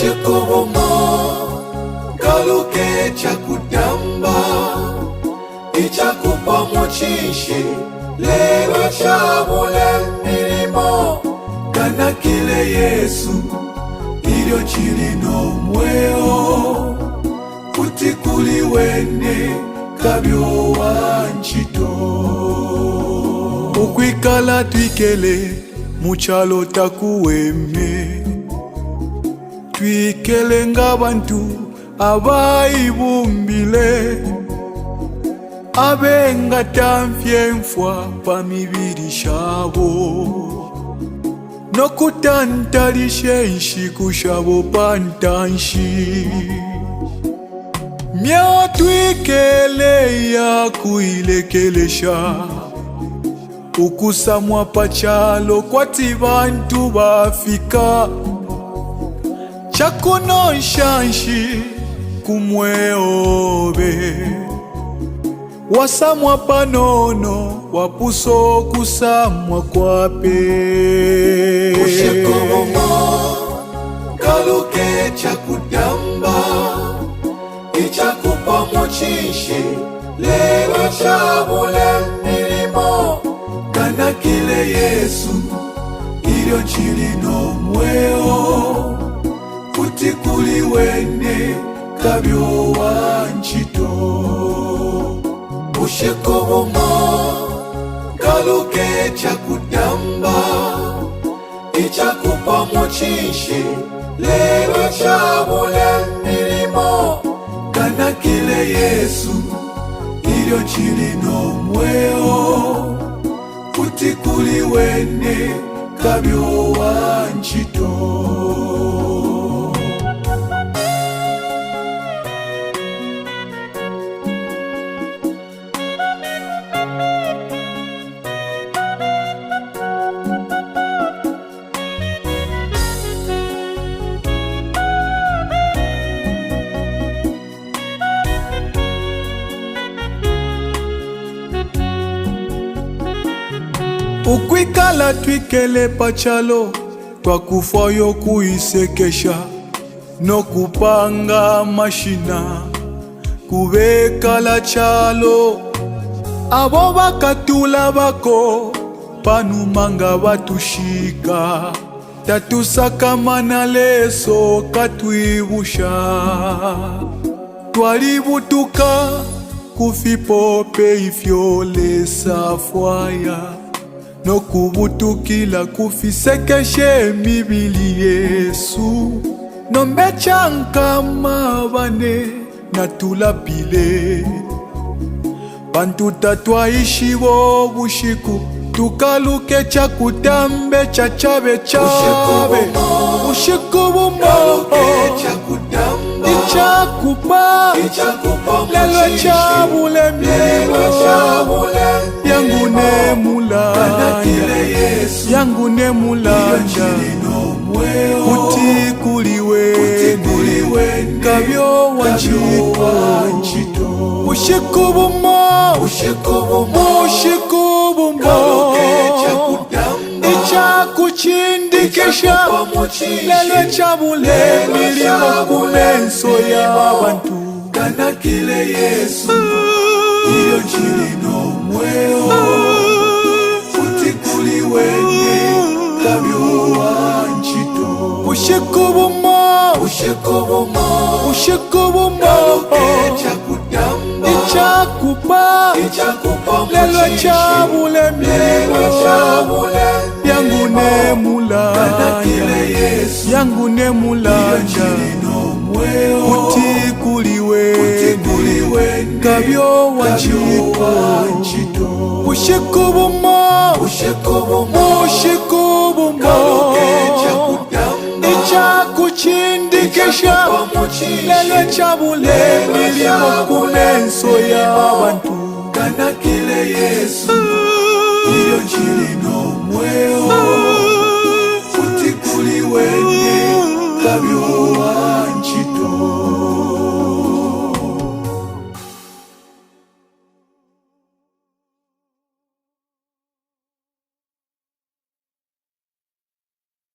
Ushikubumo galuke chakudamba ichakupa muchishi lelo chabule milimo kana kile Yesu ilio chilino mweo kutikuli wene kabyo wanchito ukwikala twikele muchalo takuweme twikele ng'abantu abayibumbile abenga tamfye mfwa pamibiri shabo nokutantalishe nshiku shabo pantanshi myao twikele ya kuilekelesha ukusamwa pachalo kwati bantu bafika chakono nshanshi kumweobe wasamwa panono wapuso kusamwa kwape Ushikubumo galuke chakudamba ichakupa muchishi lelo chabule milimo kana kile Yesu ilio chilino mweo kutikuli wene kabyo wanchito Ushikubumo galuke chakudamba ichakupa muchishi lelo chabule milimo kana kile Yesu ilio chilino mweo kutikuli wene kabyo wanchito ukwikala twikele pachalo twakufayo kuisekesha nokupanga mashina kubekala chalo abo bakatula bako panumanga batushika tatusakamana leso katwibusha twalibutuka kufipope ifyole safwaya nokubutukila kufisekeshe mibili Yesu nombechanka bane natulapile bantu tatwaishibo bushiku tukaluke chakutambe chachabe chabe Ushikubumo ichakupa lelo chabule milimo yangu ne mulanda yangu ne mulanda kutikuli wene kabyo wanchito Ushikubumo ichakuchindikisha lelo chabule milimo kumenso ya bantu kana kile Yesu ilio chilino mweo kutikuli wene kabyo wanchito Ushikubumo ichakupa lelo chabule milimo yangu ne mulanda yangu ne mulanda kutikuli wene kabyo wanchito Ushikubumo ichakuchindikisha lelo chabule milimo kumenso ya bantu kana kile Yesu ilio chilino mweo kutikuli wene kabyo